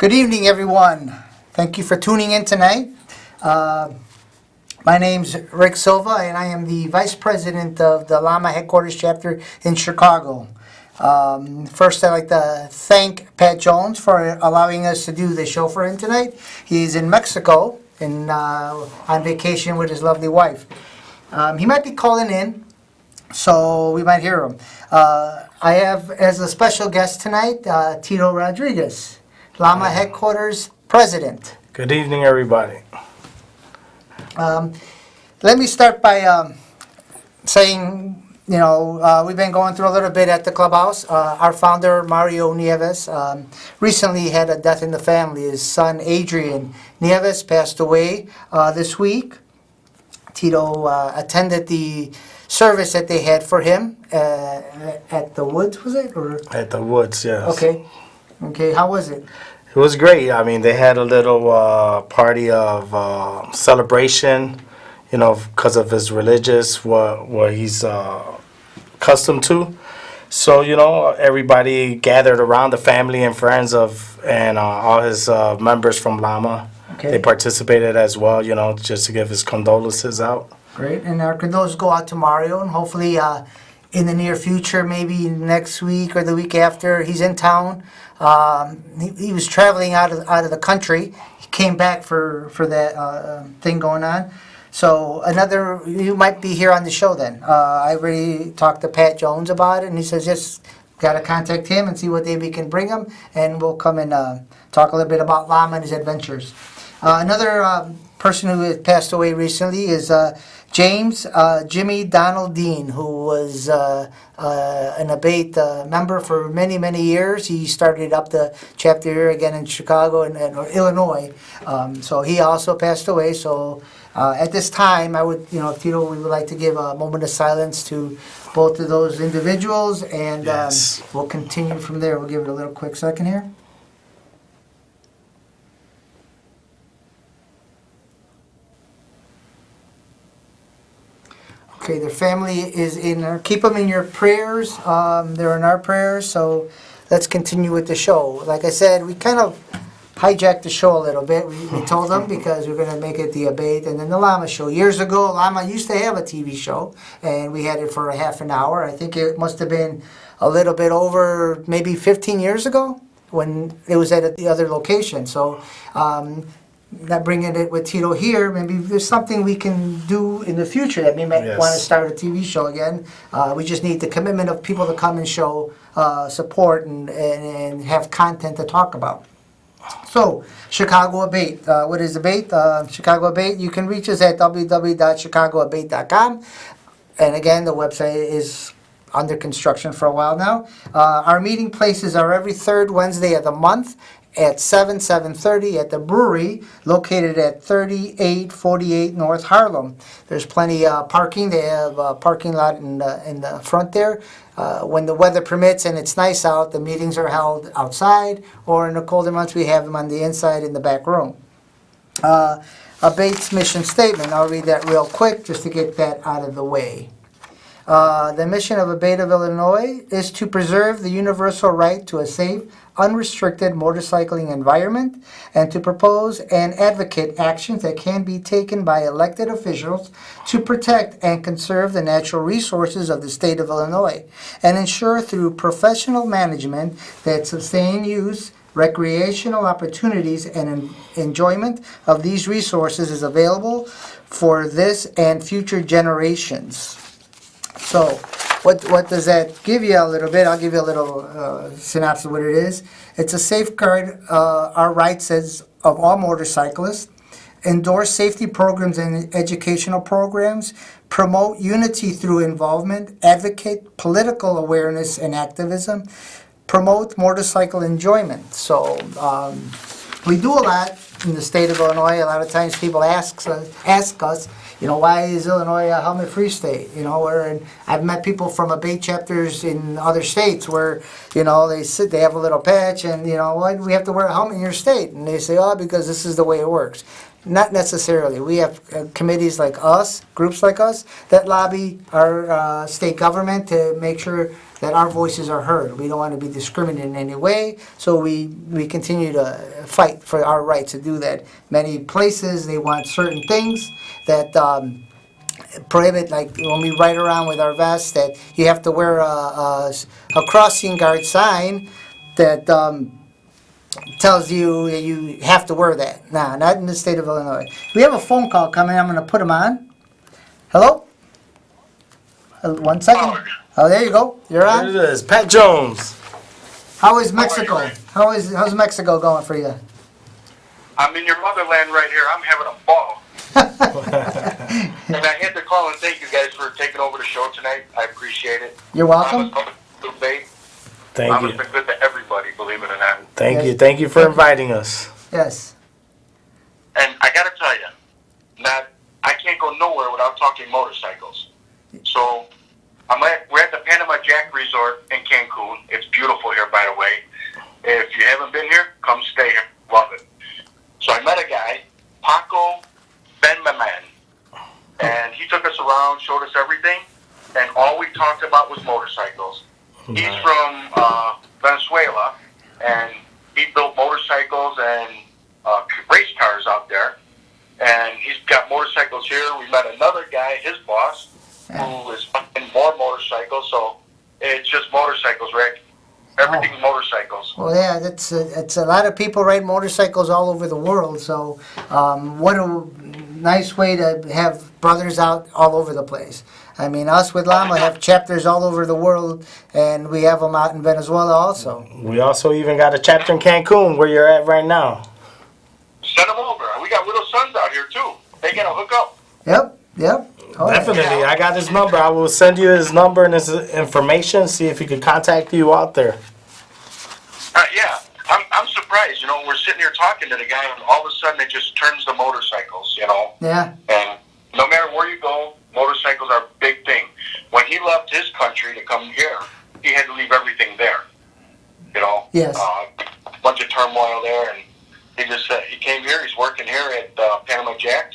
Good evening, everyone. Thank you for tuning in tonight. My name's Rick Silva, and I am the Vice President of the Llama Headquarters Chapter in Chicago. First, I'd like to thank Pat Jones for allowing us to do the show for him tonight. He's in Mexico and on vacation with his lovely wife. He might be calling in, so we might hear him. I have as a special guest tonight Tito Rodriguez, Llama Headquarters President. Good evening, everybody. Let me start by saying, we've been going through a little bit at the clubhouse. Our founder, Mario Nieves, recently had a death in the family. His son, Adrian Nieves, passed away this week. Tito attended the service that they had for him at the Woods, was it? Or? At the Woods, yes. Okay, how was it? It was great. I mean, they had a little party of celebration, because of his religious, what he's accustomed to. So, everybody gathered around, the family and friends and all his members from Llama. Okay. They participated as well, just to give his condolences out. Great, and our condolences go out to Mario, and hopefully in the near future, maybe next week or the week after, he's in town. He was traveling out of the country. He came back for that thing going on. So you might be here on the show then. I already talked to Pat Jones about it, and he says just got to contact him and see what day we can bring him, and we'll come and talk a little bit about Llama and his adventures. Another person who had passed away recently is James Jimmy Donald Dean, who was an A.B.A.T.E member for many, many years. He started up the chapter here again in Chicago and Illinois. So he also passed away. So at this time, I would, Tito, we would like to give a moment of silence to both of those individuals, and Yes. We'll continue from there. We'll give it a little quick second here. Okay, their family is keep them in your prayers. They're in our prayers, so let's continue with the show. Like I said, we kind of hijacked the show a little bit. We told them because we're going to make it the A.B.A.T.E and then the Llama show. Years ago, Llama used to have a TV show, and we had it for a half an hour. I think it must have been a little bit over maybe 15 years ago when it was at the other location. So not bringing it with Tito here, maybe there's something we can do in the future that we might Yes. want to start a TV show again. We just need the commitment of people to come and show support and have content to talk about. So, Chicago A.B.A.T.E. What is A.B.A.T.E? Chicago A.B.A.T.E, you can reach us at www.chicagoabate.com. And again, the website is under construction for a while now. Our meeting places are every third Wednesday of the month at 7:30 at the brewery located at 3848 North Harlem. There's plenty of parking. They have a parking lot in the front there. When the weather permits and it's nice out, the meetings are held outside, or in the colder months we have them on the inside in the back room. A.B.A.T.E.'s mission statement, I'll read that real quick just to get that out of the way. The mission of A.B.A.T.E of Illinois is to preserve the universal right to a safe, unrestricted motorcycling environment, and to propose and advocate actions that can be taken by elected officials to protect and conserve the natural resources of the state of Illinois, and ensure through professional management that sustained use, recreational opportunities, and enjoyment of these resources is available for this and future generations. So, what does that give you a little bit? I'll give you a little synopsis of what it is. It's a safeguard our rights as of all motorcyclists, endorse safety programs and educational programs, promote unity through involvement, advocate political awareness and activism, promote motorcycle enjoyment. So we do a lot in the state of Illinois. A lot of times people ask us, why is Illinois a helmet-free state? I've met people from A.B.A.T.E chapters in other states where, they have a little patch and, why do we have to wear a helmet in your state? And they say, because this is the way it works. Not necessarily. We have committees like us, groups like us, that lobby our state government to make sure that our voices are heard. We don't want to be discriminated in any way, so we continue to fight for our right to do that. Many places, they want certain things that prohibit, like when we ride around with our vests, that you have to wear a crossing guard sign that tells you that you have to wear that. Nah, not in the state of Illinois. We have a phone call coming. I'm going to put him on. Hello? 1 second. Oh, there you go. You're There on. it is, Pat Jones. How is Mexico? How's Mexico going for you? I'm in your motherland right here. I'm having a ball. And I had to call and thank you guys for taking over the show tonight. I appreciate it. You're welcome. Thank Mama's you. been good to everybody, believe it or not. Thank you. Thank you for inviting us. Yes. And I gotta tell you, I can't go nowhere without talking motorcycles. So we're at the Panama Jack Resort in Cancun. It's beautiful here, by the way. If you haven't been here, come stay here. Love it. So I met a guy, Paco Ben-Maman, and he took us around, showed us everything, and all we talked about was motorcycles. He's from Venezuela, and he built motorcycles and race cars out there. And he's got motorcycles here. We met another guy, his boss, who is fucking more motorcycles. So it's just motorcycles, Rick. Everything's motorcycles. Well, yeah, it's a lot of people ride motorcycles all over the world. So, what a nice way to have brothers out all over the place. I mean, us with Llama have chapters all over the world, and we have them out in Venezuela also. We also even got a chapter in Cancun where you're at right now. Send them over. We got little sons out here, too. They got to hook up. Yep. Oh, yeah. Definitely. I got his number. I will send you his number and his information, see if he could contact you out there. Yeah. I'm surprised. You know, we're sitting here talking to the guy, and all of a sudden it just turns to motorcycles, you know. Yeah. And no matter where you go, motorcycles are a big thing. When he left his country to come here, he had to leave everything there. You know? Yes. A bunch of turmoil there, and he came here. He's working here at Panama Jack,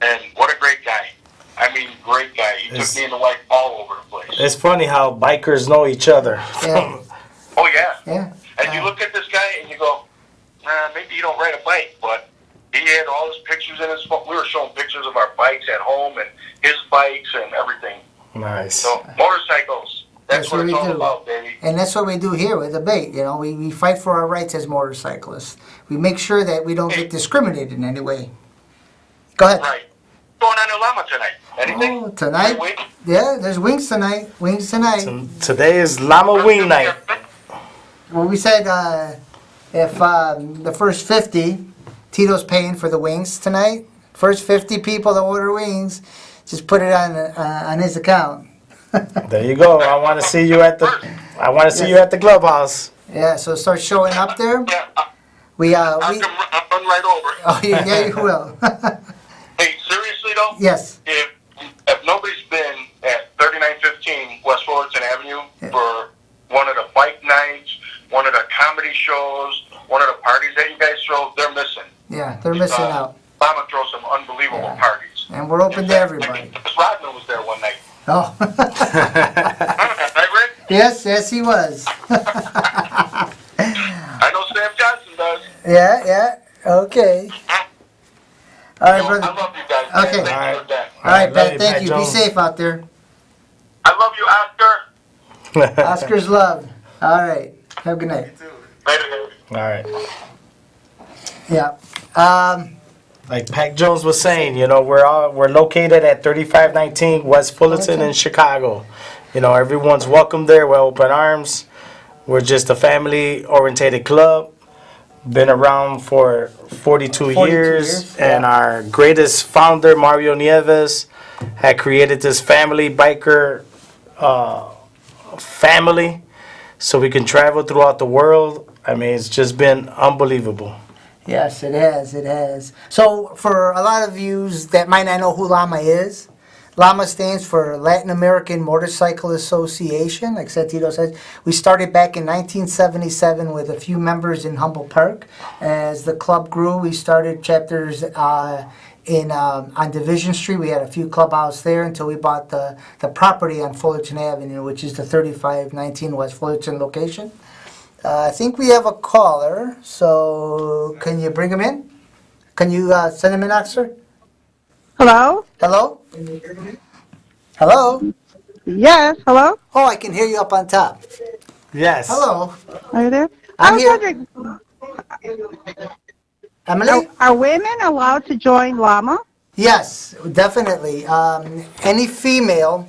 and what a great guy. I mean, great guy. He took me and the wife all over the place. It's funny how bikers know each other. Yeah. Oh, yeah. Yeah. And you look at this guy and you go, maybe you don't ride a bike, but he had all his pictures in his phone. We were showing pictures of our bikes at home and his bikes and everything. Nice. So, motorcycles. That's what it's all about, baby. And that's what we do here with A.B.A.T.E. You know, we fight for our rights as motorcyclists. We make sure that we don't get discriminated in any way. Go ahead. Right. What's going on in Llama tonight? Anything? Oh, tonight? Yeah, there's wings tonight. Wings tonight. Today is Llama Wing Night. Well, we said if the first 50, Tito's paying for the wings tonight. First 50 people that order wings, just put it on his account. There you go. I want to see you at the clubhouse. Yeah, so start showing up there. Yeah, I'll run right over. Oh, yeah, you will. Hey, seriously though? Yes. If nobody's been at 3915 West Fullerton Avenue for one of the bike nights, one of the comedy shows, one of the parties that you guys throw, they're missing. Yeah, they're missing out. Llama throws some unbelievable parties. And we're open to everybody. I mean, Rodman was there one night. Oh. Right, Rick? Yes, he was. I know Sam Johnson does. Yeah, okay. All right, brother. I love you guys. Man. Okay. Thank you for that. All right, Love Pat, you, thank Pat you. Be Jones. safe out there. I love you, Oscar. Oscar's love. All right. Have a good night. Later, baby. All right. Yeah. Like Pat Jones was saying, you know, we're located at 3519 West Fullerton in Chicago. You know, everyone's welcome there. We're open arms. We're just a family-oriented club. Been around for 42 years. And our greatest founder, Mario Nieves, had created this family biker family so we can travel throughout the world. I mean, it's just been unbelievable. Yes, it has. So, for a lot of you that might not know who Llama is, Llama stands for Latin American Motorcycle Association. Like Tito says, we started back in 1977 with a few members in Humboldt Park. As the club grew, we started chapters on Division Street. We had a few clubhouses there until we bought the property on Fullerton Avenue, which is the 3519 West Fullerton location. I think we have a caller, so can you bring him in? Can you send him in, officer? Hello? Hello? Hello? Yes, hello? Oh, I can hear you up on top. Yes. Hello? Are you there? I'm I was here. wondering, Emily? are women allowed to join llama? Yes, definitely. Any female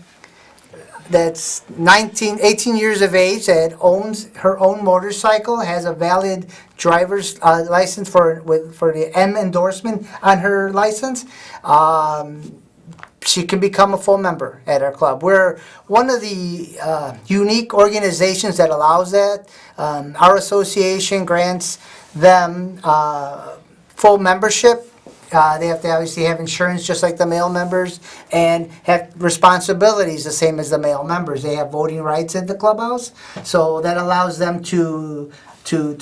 that's 18 years of age that owns her own motorcycle, has a valid driver's license for the M endorsement on her license, she can become a full member at our club. We're one of the unique organizations that allows that. Our association grants them full membership. They have to obviously have insurance just like the male members and have responsibilities the same as the male members. They have voting rights at the clubhouse, so that allows them to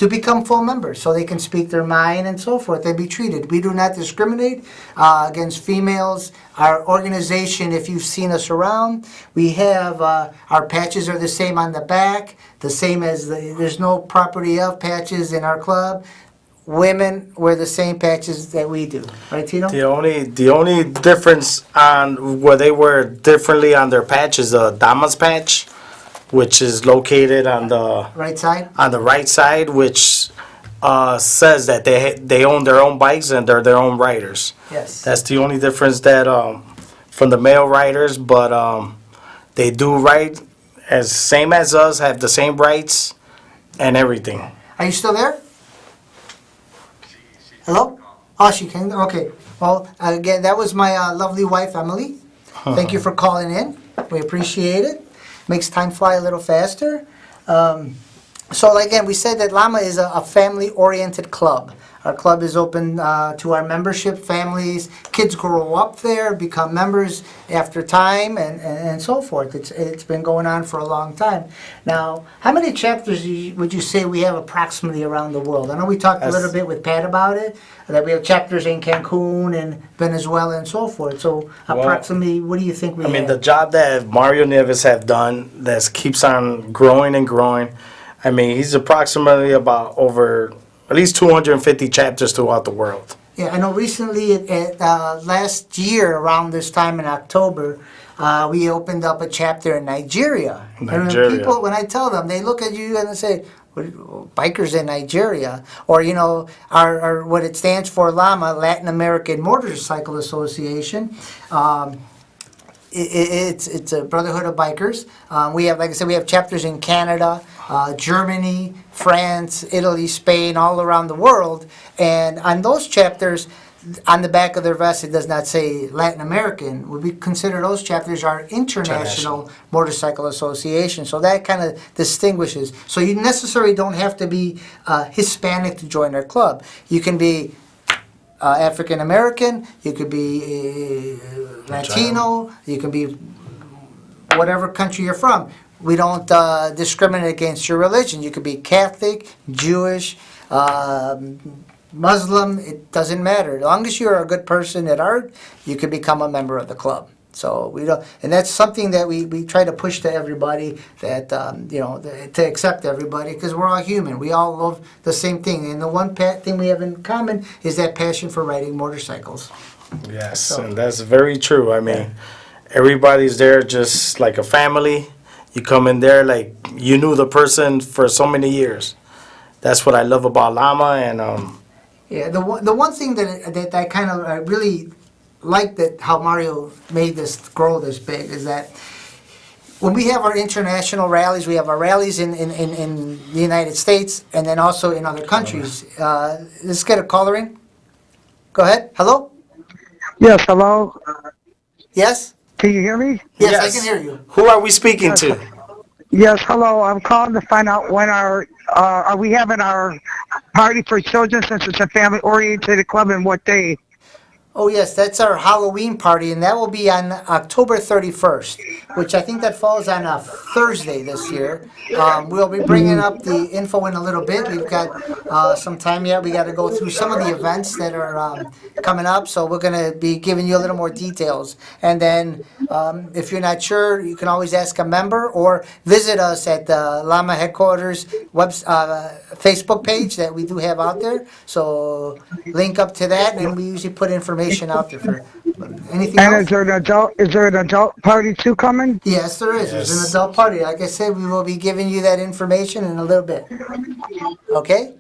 become full members so they can speak their mind and so forth and be treated. We do not discriminate against females. Our organization, if you've seen us around, we have our patches are the same on the back, the same as there's no property of patches in our club. Women wear the same patches that we do, right, Tino? The only difference on where they wear differently on their patch is the Damas patch, which is located on the Right side? right side, which says that they own their own bikes and they're their own riders. Yes. That's the only difference that from the male riders, but they do ride as same as us, have the same rights and everything. Are you still there? Hello? Oh, she can. Okay. Well, again, that was my lovely wife, Emily. Thank you for calling in. We appreciate it. Makes time fly a little faster. So again, we said that Llama is a family-oriented club. Our club is open to our membership families. Kids grow up there, become members after time, and so forth. It's been going on for a long time. Now, how many chapters would you say we have approximately around the world? I know we talked a little bit with Pat about it, that we have chapters in Cancun and Venezuela and so forth. So approximately, what do you think we have? I mean, the job that Mario Nieves have done that keeps on growing and growing. I mean, he's approximately about over at least 250 chapters throughout the world. Yeah, I know recently, last year around this time in October, we opened up a chapter in Nigeria. Nigeria. And people, when I tell them, they look at you and they say, bikers in Nigeria, or our what it stands for, LAMA, Latin American Motorcycle Association. It's a brotherhood of bikers. We have, like I said, we have chapters in Canada, Germany, France, Italy, Spain, all around the world. And on those chapters, on the back of their vest, it does not say Latin American. We consider those chapters our international motorcycle association. So that kind of distinguishes. So you necessarily don't have to be Hispanic to join our club. You can be African American, you could be Latino, you can be whatever country you're from. We don't discriminate against your religion. You could be Catholic, Jewish, Muslim, it doesn't matter. As long as you're a good person at heart, you can become a member of the club. So we don't, and that's something that we try to push to everybody, that to accept everybody, because we're all human. We all love the same thing, and the one thing we have in common is that passion for riding motorcycles. Yes, and that's very true. I mean, everybody's there just like a family. You come in there like you knew the person for so many years. That's what I love about Llama, and yeah, the one thing that I kind of really like, that how Mario made this grow this big, is that when we have our international rallies, we have our rallies in the United States and then also in other countries. Let's get a caller in. Go ahead. Hello? Yes, hello? Yes? Can you hear me? Yes, I can hear you. Who are we speaking to? Yes, hello. I'm calling to find out when are we having our party for children, since it's a family-oriented club, and what day? Oh, yes, that's our Halloween party, and that will be on October 31st, which I think that falls on a Thursday this year. We'll be bringing up the info in a little bit. We've got some time yet. We got to go through some of the events that are coming up, so we're going to be giving you a little more details. And then if you're not sure, you can always ask a member or visit us at the Llama Headquarters Facebook page that we do have out there. So link up to that, and we usually put information out there for anything And else. is there an adult party too coming? Yes, there is. There's an Yes. adult party. Like I said, we will be giving you that information in a little bit. Okay?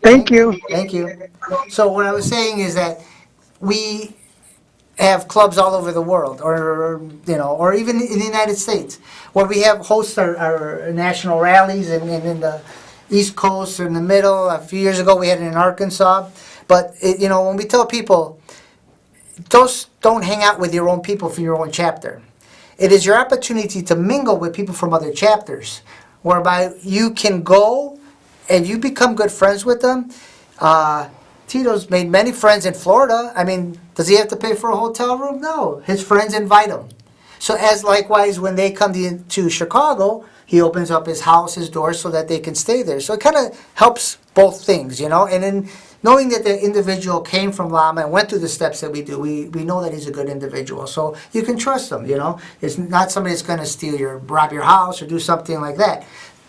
Thank you. Thank you. So what I was saying is that we have clubs all over the world, or or even in the United States, where we have hosts our national rallies, and in the East Coast or in the middle. A few years ago, we had it in Arkansas. But when we tell people, don't hang out with your own people from your own chapter. It is your opportunity to mingle with people from other chapters, whereby you can go and you become good friends with them. Tito's made many friends in Florida. I mean, does he have to pay for a hotel room? No. His friends invite him. So as likewise, when they come to Chicago, he opens up his house, his doors, so that they can stay there. So it kind of helps both things, And then knowing that the individual came from Lama and went through the steps that we do, we know that he's a good individual. So you can trust him, It's not somebody that's going to rob your house or do something like that.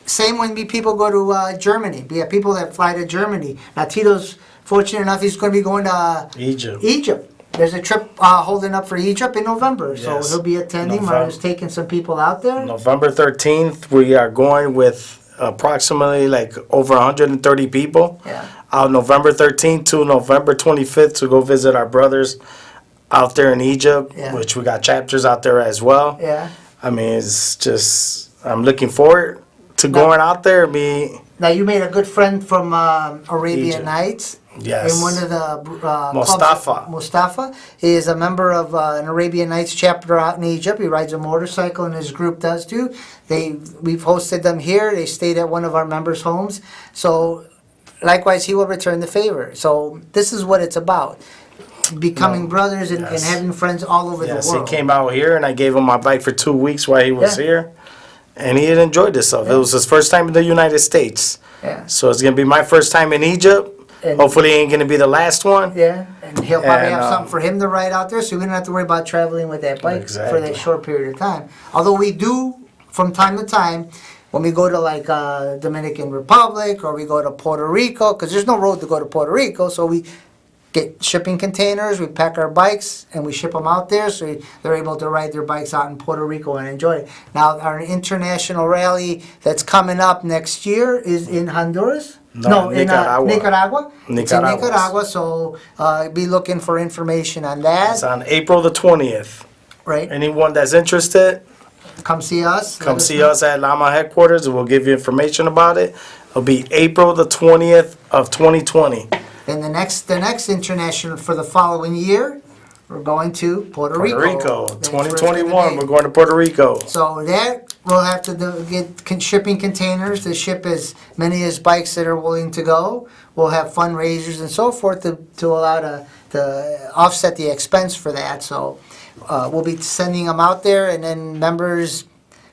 Same when people go to Germany. We have people that fly to Germany. Now Tito's fortunate enough, he's going to be going to Egypt. There's a trip holding up for Egypt in November, so Yes. he'll be attending. Mario's taking some people out there. November 13th, we are going with approximately like over 130 people. Yeah. Out November 13th to November 25th to go visit our brothers out there in Egypt, Yeah. which we got chapters out there as well. Yeah. I mean, it's just, I'm looking forward to going out there. Now you made a good friend from Arabian Egypt. Nights. Yes. In one of the Mustafa. clubs. Mustafa. He is a member of an Arabian Nights chapter out in Egypt. He rides a motorcycle, and his group does too. We've hosted them here. They stayed at one of our members' homes. So likewise, he will return the favor. So this is what it's about. Becoming brothers and Yes. having friends all over Yes, the he world. came out here and I gave him my bike for 2 weeks while he was Yeah. here. And he had enjoyed himself. Yeah. It was his first time in the United States. Yeah. So it's going to be my first time in Egypt. And- Hopefully it ain't going to be the last one. Yeah, and he'll probably And, have something for him to ride out there, so we don't have to worry about traveling with that bike for Exactly. that short period of time. Although we do, from time to time, when we go to like Dominican Republic or we go to Puerto Rico, because there's no road to go to Puerto Rico, so we get shipping containers, we pack our bikes, and we ship them out there, so they're able to ride their bikes out in Puerto Rico and enjoy it. Now, our international rally that's coming up next year is in Honduras? No, in Nicaragua. Nicaragua. It's in Nicaragua. Nicaragua, so be looking for information on that, It's on April the 20th. right? Anyone that's interested, Come see us. come see us at Lama Headquarters and we'll give you information about it. It'll be April the 20th of 2020. Then the next international for the following year, we're going to Puerto Rico. Puerto Rico, That's where it's 2021, gonna be. we're going to Puerto Rico. So that we'll have to get shipping containers to ship as many as bikes that are willing to go. We'll have fundraisers and so forth to allow to offset the expense for that. So we'll be sending them out there, and then members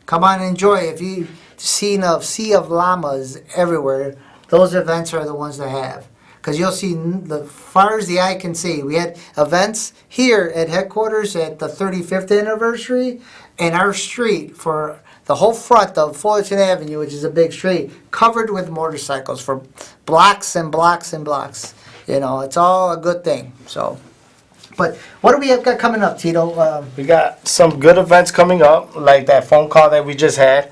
come on and enjoy. If you've seen a sea of llamas everywhere, those events are the ones to have. Because you'll see the far as the eye can see. We had events here at headquarters at the 35th anniversary, and our street for the whole front of Fullerton Avenue, which is a big street, covered with motorcycles for blocks and blocks and blocks. It's all a good thing. So, but what do we have got coming up, Tito? We got some good events coming up, like that phone call that we just had.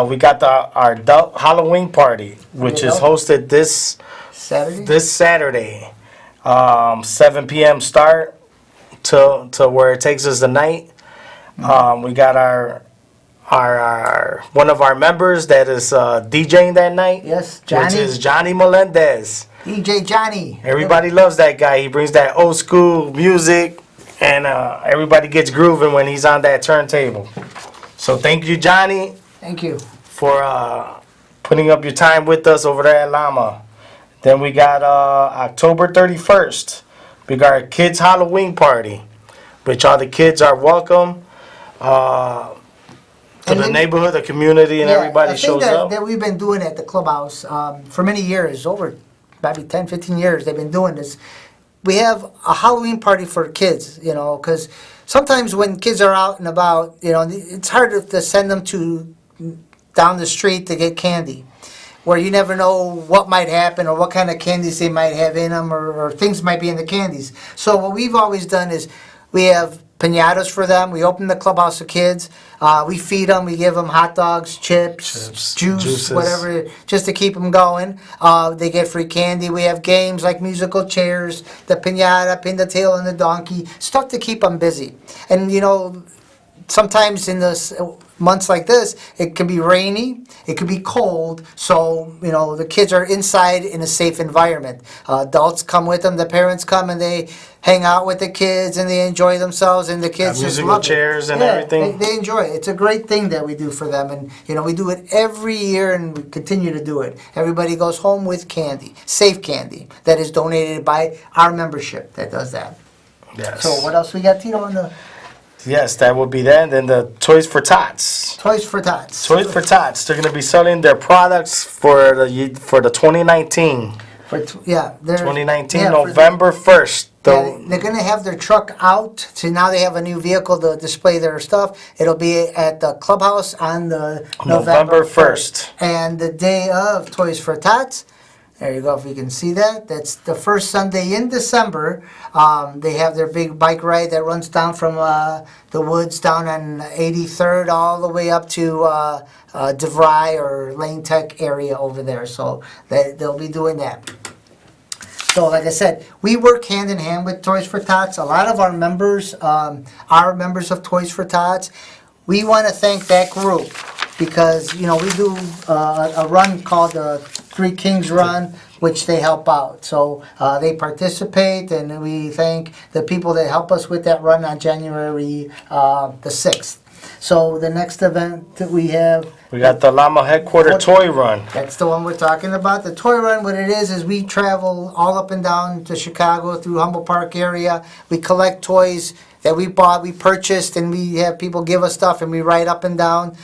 We got our adult Halloween party, which is hosted this Saturday? Saturday, 7 p.m. start to where it takes us the night. We got our one of our members that is DJing that night. Yes, Which Johnny. is Johnny Melendez. DJ Johnny. Everybody loves that guy. He brings that old school music, and everybody gets grooving when he's on that turntable. So thank you, Johnny, Thank you. for putting up your time with us over there at Llama. Then we got October 31st. We got our kids' Halloween party, which all the kids are welcome. To And the then- neighborhood, the community, and Yeah, everybody a thing shows that, up. that we've been doing at the clubhouse for many years, over maybe 10, 15 years, they've been doing this. We have a Halloween party for kids, you know, because sometimes when kids are out and about, you know, it's hard to send them to down the street to get candy, where you never know what might happen or what kind of candies they might have in them, or things might be in the candies. So what we've always done is we have piñatas for them. We open the clubhouse to kids. We feed them. We give them hot dogs, chips, juice, juices. whatever, just to keep them going. They get free candy. We have games like musical chairs, the piñata, pin the tail on the donkey, stuff to keep them busy. And you know, sometimes in the months like this, it can be rainy, it could be cold, so, you know, the kids are inside in a safe environment. Adults come with them, the parents come and they hang out with the kids and they enjoy themselves, and the kids Got just musical love it. chairs and Yeah, everything. They enjoy it. It's a great thing that we do for them, and, you know, we do it every year and we continue to do it. Everybody goes home with candy, safe candy, that is donated by our membership that does that. Yes. So what else we got, Tito, on the Yes, that would be that. And then the Toys for Tots. Toys for Tots? Toys for Tots. They're gonna be selling their products for the 2019. Yeah, they're 2019 yeah, November 1st. Yeah, they're gonna have their truck out, so now they have a new vehicle to display their stuff. It'll be at the clubhouse on the November 1st. And the day of Toys for Tots, there you go, if you can see that, that's the first Sunday in December. They have their big bike ride that runs down from the woods down on 83rd all the way up to DeVry or Lane Tech area over there, so they'll be doing that. So like I said, we work hand in hand with Toys for Tots. A lot of our members are members of Toys for Tots. We want to thank that group because, you know, we do a run called the Three Kings Run, which they help out. So they participate, and we thank the people that help us with that run on January the 6th. So the next event that we have, We got the Llama Headquarter Toy Run. that's the one we're talking about. The toy run, what it is we travel all up and down to Chicago through Humboldt Park area. We collect toys that we bought, we purchased, and we have people give us stuff, and we ride up and down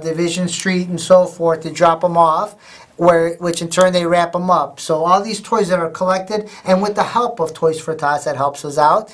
Division Street and so forth to drop them off, which in turn they wrap them up. So all these toys that are collected, and with the help of Toys for Tots that helps us out.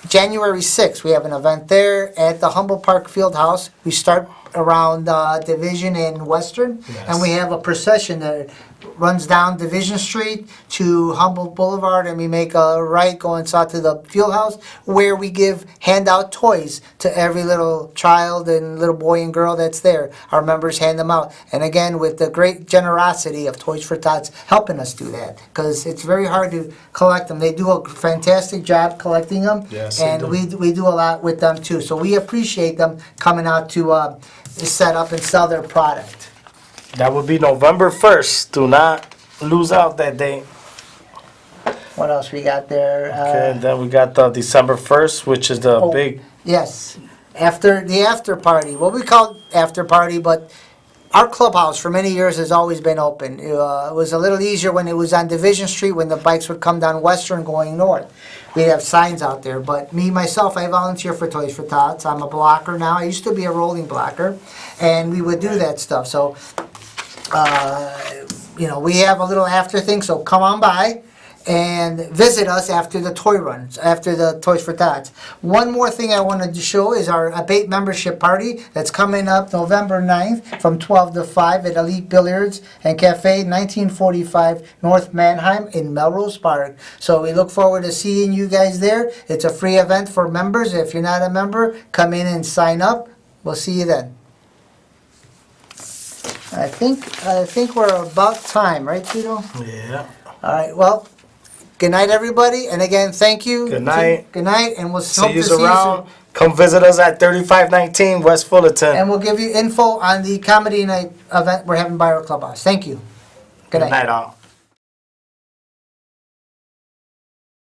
January 6th, we have an event there at the Humboldt Park Fieldhouse. We start around Division and Western, and we have a procession that runs down Division Street to Humboldt Boulevard, and we make a right going south to the Fieldhouse, where we hand out toys to every little child and little boy and girl that's there. Our members hand them out, and again, with the great generosity of Toys for Tots helping us do that, because it's very hard to collect them. They do a fantastic job collecting them, Yes, they and do. we do a lot with them too. So we appreciate them coming out to set up and sell their product. That would be November 1st. Do not lose out that day. What else we got there? Okay, and then we got the December 1st, which is the big. Yes, after party. What we call after party, but our clubhouse for many years has always been open. It was a little easier when it was on Division Street, when the bikes would come down Western going north. We'd have signs out there, but myself, I volunteer for Toys for Tots. I'm a blocker now. I used to be a rolling blocker, and we would do that stuff. So, you know, we have a little after thing, so come on by and visit us after the toy runs, after the Toys for Tots. One more thing I wanted to show is our ABATE membership party that's coming up November 9th from 12 to 5 at Elite Billiards and Cafe, 1945 North Manheim in Melrose Park. So we look forward to seeing you guys there. It's a free event for members. If you're not a member, come in and sign up. We'll see you then. I think we're about time, right, Tito? Yeah. All right, well, good night, everybody, and again, thank you. Good night. Good night, and we'll hope See to you see you around. soon. Come visit us at 3519 West Fullerton. And we'll give you info on the comedy night event we're having by our clubhouse. Thank you. Good night. All.